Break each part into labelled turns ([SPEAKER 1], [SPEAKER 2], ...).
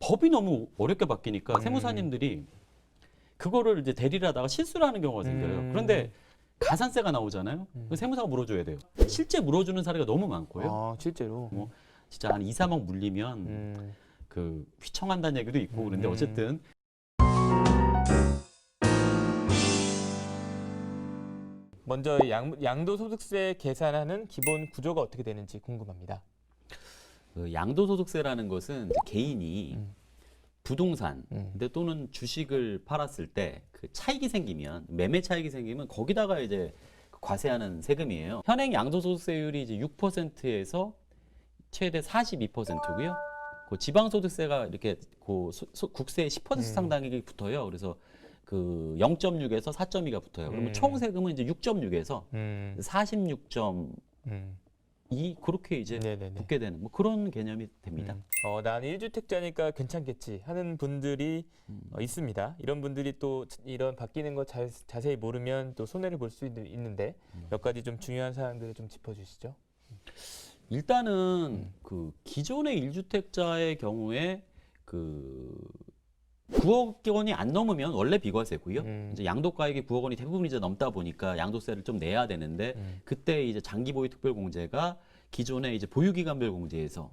[SPEAKER 1] 법이 너무 어렵게 바뀌니까 세무사님들이 그거를 이제 대리를 하다가 실수를 하는 경우가 생겨요. 그런데 가산세가 나오잖아요. 그 세무사가 물어줘야 돼요. 실제 물어주는 사례가 너무 많고요.
[SPEAKER 2] 아, 실제로.
[SPEAKER 1] 뭐 진짜 한 2, 3억 물리면 그 휘청한다는 얘기도 있고 그런데 어쨌든
[SPEAKER 2] 먼저 양도소득세 계산하는 기본 구조가 어떻게 되는지 궁금합니다.
[SPEAKER 1] 그 양도소득세라는 것은 이제 개인이 부동산 근데 또는 주식을 팔았을 때 그 차익이 생기면 매매 차익이 생기면 거기다가 이제 과세하는 세금이에요. 현행 양도소득세율이 이제 6%에서 최대 42%고요. 그 지방소득세가 이렇게 그 국세 10% 상당히 붙어요. 그래서 그 0.6에서 4.2가 붙어요. 그러면 총 세금은 이제 6.6에서 46.2 그렇게 이제
[SPEAKER 2] 네네네.
[SPEAKER 1] 붙게 되는 뭐 그런 개념이 됩니다.
[SPEAKER 2] 나는 1주택자니까 괜찮겠지 하는 분들이 있습니다. 이런 분들이 또 이런 바뀌는 거 자세히 모르면 또 손해를 볼 수 있는데 몇 가지 좀 중요한 사항들을 좀 짚어주시죠.
[SPEAKER 1] 일단은 그 기존의 1주택자의 경우에 그 9억 원이 안 넘으면 원래 비과세고요. 이제 양도가액이 9억 원이 대부분 이제 넘다 보니까 양도세를 좀 내야 되는데 그때 이제 장기보유 특별공제가 기존의 이제 보유기간별 공제에서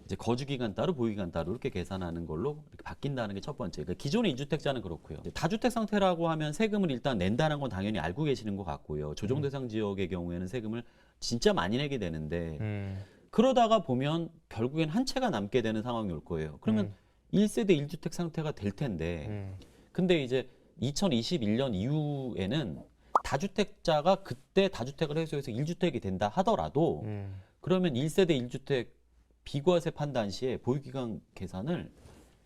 [SPEAKER 1] 이제 거주기간 따로 보유기간 따로 이렇게 계산하는 걸로 이렇게 바뀐다는 게 첫 번째. 그러니까 기존의 2주택자는 그렇고요. 이제 다주택 상태라고 하면 세금을 일단 낸다는 건 당연히 알고 계시는 것 같고요. 조정 대상 지역의 경우에는 세금을 진짜 많이 내게 되는데 그러다가 보면 결국엔 한 채가 남게 되는 상황이 올 거예요. 그러면 1세대 1주택 상태가 될 텐데 근데 이제 2021년 이후에는 다주택자가 그때 다주택을 해소해서 1주택이 된다 하더라도 그러면 1세대 1주택 비과세 판단 시에 보유기간 계산을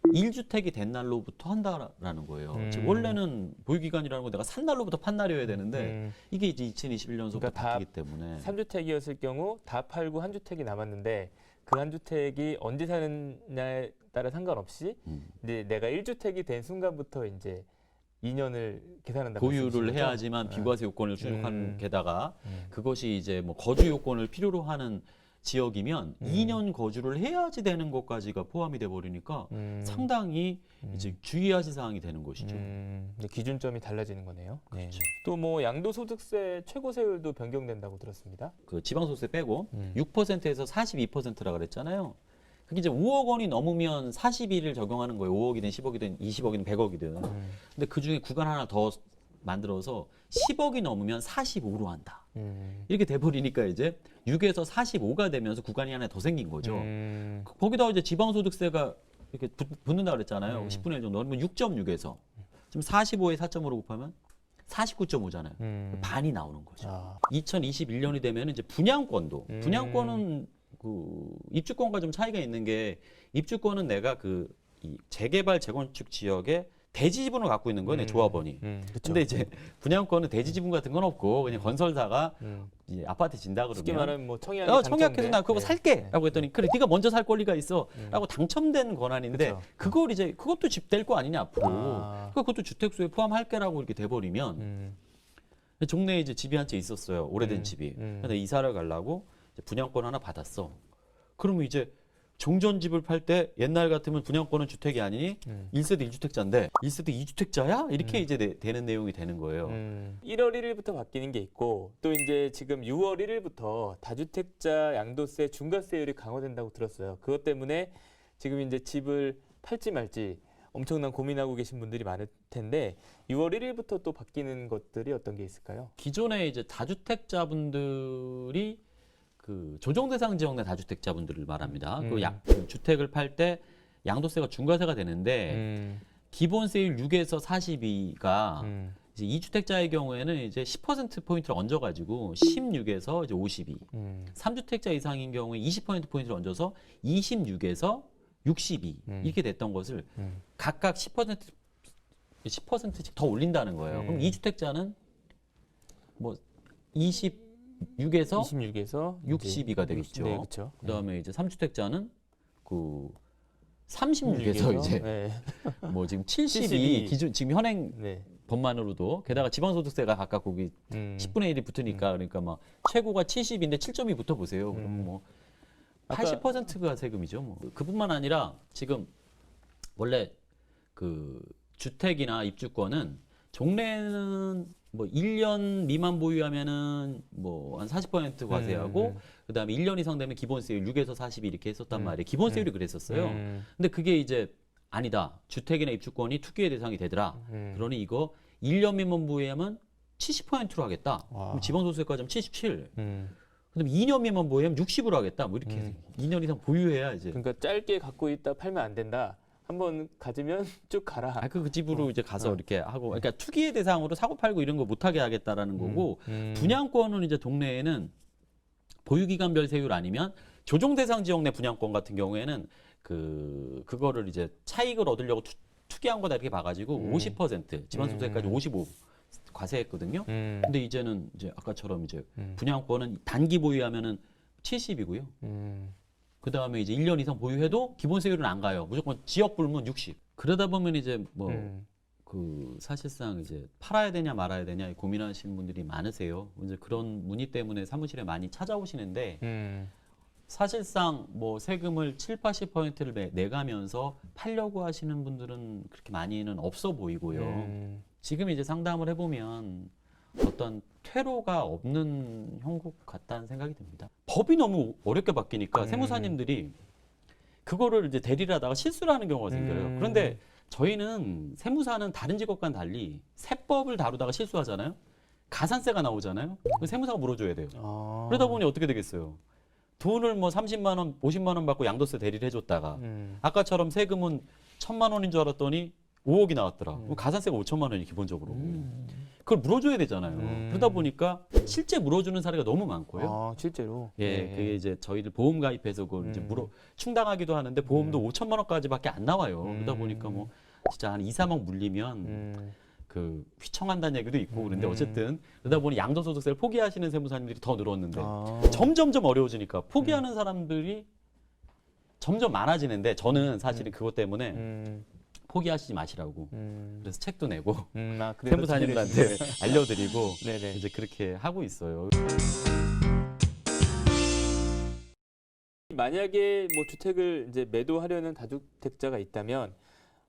[SPEAKER 1] 1주택이 된 날로부터 한다라는 거예요. 즉 원래는 보유기간이라는 거 내가 산 날로부터 판날이어야 되는데 이게 이제 2021년서부터
[SPEAKER 2] 그러니까
[SPEAKER 1] 바뀌기 때문에
[SPEAKER 2] 3주택이었을 경우 다 팔고 한 주택이 남았는데 그 한 주택이 언제 사는 날 따라 상관없이 이제 내가 1주택이 된 순간부터 이제 2년을 계산한다고
[SPEAKER 1] 보유를 해야지만 비과세 요건을 충족한 게다가 그것이 이제 뭐 거주 요건을 필요로 하는 지역이면 2년 거주를 해야지 되는 것까지가 포함이 돼 버리니까 상당히 이제 주의하실 사항이 되는 것이죠.
[SPEAKER 2] 기준점이 달라지는 거네요. 그렇죠. 또 뭐 양도소득세 최고세율도 변경된다고 들었습니다.
[SPEAKER 1] 그 지방소득세 빼고 6%에서 42%라 그랬잖아요. 그게 이제 5억 원이 넘으면 42를 적용하는 거예요. 5억이든 10억이든 20억이든 100억이든. 근데 그 중에 구간 하나 더 만들어서 10억이 넘으면 45로 한다. 이렇게 돼버리니까 이제 6에서 45가 되면서 구간이 하나 더 생긴 거죠. 거기다가 이제 지방소득세가 이렇게 붙는다 그랬잖아요. 10분의 1 정도. 그러면 6.6에서 지금 45에 4.5로 곱하면 49.5잖아요. 반이 나오는 거죠. 2021년이 되면 이제 분양권은 그 입주권과 좀 차이가 있는 게 입주권은 내가 그 이 재개발 재건축 지역에 대지 지분을 갖고 있는 거예요, 조합원이. 근데 이제 분양권은 대지 지분 같은 건 없고 그냥 건설사가 이제 아파트 진다 그러면
[SPEAKER 2] 쉽게 말하면 뭐 청약해서
[SPEAKER 1] 나 그거 살게라고 했더니 그래 네가 먼저 살 권리가 있어라고 당첨된 권한인데
[SPEAKER 2] 그쵸.
[SPEAKER 1] 그걸 이제 그것도 집될 거 아니냐 앞으로. 그것도 주택수에 포함할게라고 이렇게 돼버리면 종래에 이제 집이 한 채 있었어요, 오래된 집이. 근데 이사를 가려고 이제 분양권 하나 받았어. 그러면 이제 종전집을 팔 때 옛날 같으면 분양권은 주택이 아니니 1세대 1주택자인데 1세대 2주택자야? 이렇게 이제 되는 내용이 되는 거예요.
[SPEAKER 2] 1월 1일부터 바뀌는 게 있고 또 이제 지금 6월 1일부터 다주택자 양도세 중과세율이 강화된다고 들었어요. 그것 때문에 지금 이제 집을 팔지 말지 엄청난 고민하고 계신 분들이 많을 텐데 6월 1일부터 또 바뀌는 것들이 어떤 게 있을까요?
[SPEAKER 1] 기존에 이제 다주택자분들이 그 조정 대상 지역 내 다주택자분들을 말합니다. 그 주택을 팔 때 양도세가 중과세가 되는데 기본세율 6에서 42가 이제 2주택자의 경우에는 이제 10% 포인트를 얹어 가지고 16에서 이제 52. 3주택자 이상인 경우에 20% 포인트를 얹어서 26에서 62 이렇게 됐던 것을 각각 10%씩 더 올린다는 거예요. 그럼 2주택자는 뭐 26에서 62가 되겠죠.
[SPEAKER 2] 네, 그렇죠.
[SPEAKER 1] 그다음에 이제 3주택자는 그 36에서 이제
[SPEAKER 2] 네.
[SPEAKER 1] 뭐 지금 72 기준 지금 현행
[SPEAKER 2] 네.
[SPEAKER 1] 법만으로도 게다가 지방소득세가 각각 거기 10분의 1이 붙으니까 그러니까 막 최고가 70인데 7점이 붙어 보세요. 그럼 뭐 80%가 세금이죠. 뭐 그뿐만 아니라 지금 원래 그 주택이나 입주권은 종래는 뭐 1년 미만 보유하면은 뭐 한 40% 과세하고 그다음에 1년 이상 되면 기본세율 6에서 40 이렇게 했었단 말이에요. 기본세율이 그랬었어요. 근데 그게 이제 아니다. 주택이나 입주권이 투기의 대상이 되더라. 그러니 이거 1년 미만 보유하면 70%로 하겠다. 그럼 지방소득세까지 하면 77. 그다음에 2년 미만 보유하면 60으로 하겠다. 뭐 이렇게 2년 이상 보유해야 이제.
[SPEAKER 2] 그러니까 짧게 갖고 있다 팔면 안 된다. 한번 가지면 쭉 가라.
[SPEAKER 1] 그 집으로 이제 가서 이렇게 하고, 그러니까 투기의 대상으로 사고 팔고 이런 거 못하게 하겠다라는 거고, 분양권은 이제 동네에는 보유기간별 세율 아니면 조정대상 지역 내 분양권 같은 경우에는 그거를 이제 차익을 얻으려고 투기한 거다 이렇게 봐가지고 50% 지방소득세까지 55 과세했거든요. 근데 이제는 이제 아까처럼 이제 분양권은 단기 보유하면은 70이고요. 그 다음에 이제 1년 이상 보유해도 기본세율은 안 가요. 무조건 지역 불문 60. 그러다 보면 이제 뭐 사실상 이제 팔아야 되냐 말아야 되냐 고민하시는 분들이 많으세요. 이제 그런 문의 때문에 사무실에 많이 찾아오시는데 사실상 뭐 세금을 7, 80%를 내가면서 팔려고 하시는 분들은 그렇게 많이는 없어 보이고요. 지금 이제 상담을 해보면 어떤 퇴로가 없는 형국 같다는 생각이 듭니다. 법이 너무 어렵게 바뀌니까 세무사님들이 그거를 이제 대리를 하다가 실수를 하는 경우가 생겨요. 그런데 저희는 세무사는 다른 직업과는 달리 세법을 다루다가 실수하잖아요. 가산세가 나오잖아요. 세무사가 물어줘야 돼요. 그러다 보니 어떻게 되겠어요? 돈을 뭐 30만 원, 50만 원 받고 양도세 대리를 해줬다가 아까처럼 세금은 1,000만 원인 줄 알았더니 5억이 나왔더라. 그럼 가산세가 5천만 원이 기본적으로. 그걸 물어줘야 되잖아요. 그러다 보니까 실제 물어주는 사례가 너무 많고요.
[SPEAKER 2] 실제로?
[SPEAKER 1] 예, 그게 이제 저희들 보험 가입해서 그걸 이제 충당하기도 하는데 보험도 5천만 원까지밖에 안 나와요. 그러다 보니까 뭐 진짜 한 2, 3억 물리면 휘청한다는 얘기도 있고 그런데 어쨌든 그러다 보니 양도소득세를 포기하시는 세무사님들이 더 늘었는데 점점점 어려워지니까 포기하는 사람들이 점점 많아지는데 저는 사실은 그것 때문에 포기하시지 마시라고. 그래서 책도 내고 세무사님들한테 알려드리고 이제 그렇게 하고 있어요.
[SPEAKER 2] 만약에 뭐 주택을 이제 매도하려는 다주택자가 있다면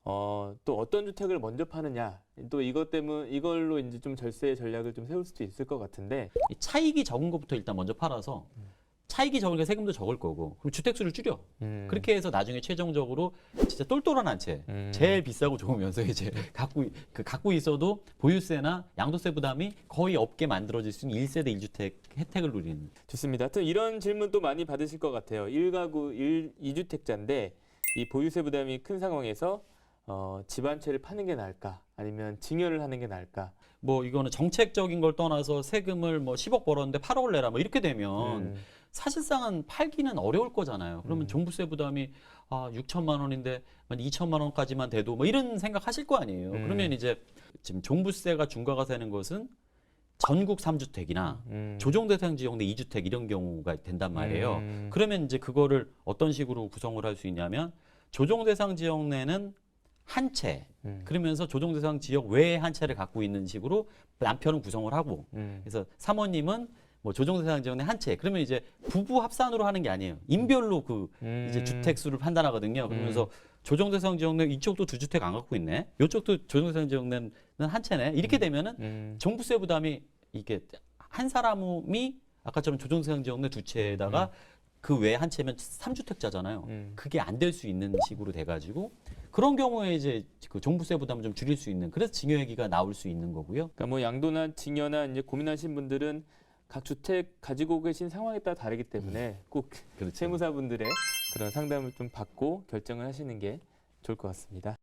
[SPEAKER 2] 또 어떤 주택을 먼저 파느냐, 또 이것 때문에 이걸로 이제 좀 절세 전략을 좀 세울 수도 있을 것 같은데
[SPEAKER 1] 차익이 적은 것부터 일단 먼저 팔아서 차익이 적으니까 세금도 적을 거고 그럼 주택수를 줄여. 그렇게 해서 나중에 최종적으로 진짜 똘똘한 한 채 제일 비싸고 좋으면서 이제 갖고 있어도 보유세나 양도세 부담이 거의 없게 만들어질 수 있는 1세대 1주택 혜택을 누리는.
[SPEAKER 2] 좋습니다. 하여튼 이런 질문 또 많이 받으실 것 같아요. 1가구 2주택자인데 이 보유세 부담이 큰 상황에서 집 한 채를 파는 게 나을까? 아니면 증여를 하는 게 나을까?
[SPEAKER 1] 뭐 이거는 정책적인 걸 떠나서 세금을 뭐 10억 벌었는데 8억을 내라 뭐 이렇게 되면 사실상은 팔기는 어려울 거잖아요. 그러면 종부세 부담이 6천만 원인데 2천만 원까지만 돼도 뭐 이런 생각하실 거 아니에요. 그러면 이제 지금 종부세가 중과가 되는 것은 전국 3주택이나 조정대상 지역 내 2주택 이런 경우가 된단 말이에요. 그러면 이제 그거를 어떤 식으로 구성을 할 수 있냐면 조정대상 지역 내는 한 채, 그러면서 조정대상 지역 외에 한 채를 갖고 있는 식으로 남편은 구성을 하고, 그래서 사모님은 뭐 조정대상 지역 내 한 채, 그러면 이제 부부 합산으로 하는 게 아니에요. 인별로 이제 주택 수를 판단하거든요. 그러면서 조정대상 지역 내 이쪽도 2주택 안 갖고 있네, 이쪽도 조정대상 지역 내는 한 채네. 이렇게 되면은 종부세 부담이 이게 한 사람이 아까처럼 조정대상 지역 내 2채에다가 그 외에 한 채면 3주택자잖아요. 그게 안 될 수 있는 식으로 돼가지고 그런 경우에 이제 그 종부세 부담을 좀 줄일 수 있는, 그래서 증여얘기가 나올 수 있는 거고요.
[SPEAKER 2] 그러니까 뭐 양도나 증여나 이제 고민하신 분들은 각 주택 가지고 계신 상황에 따라 다르기 때문에 꼭
[SPEAKER 1] 그렇죠.
[SPEAKER 2] 세무사분들의 그런 상담을 좀 받고 결정을 하시는 게 좋을 것 같습니다.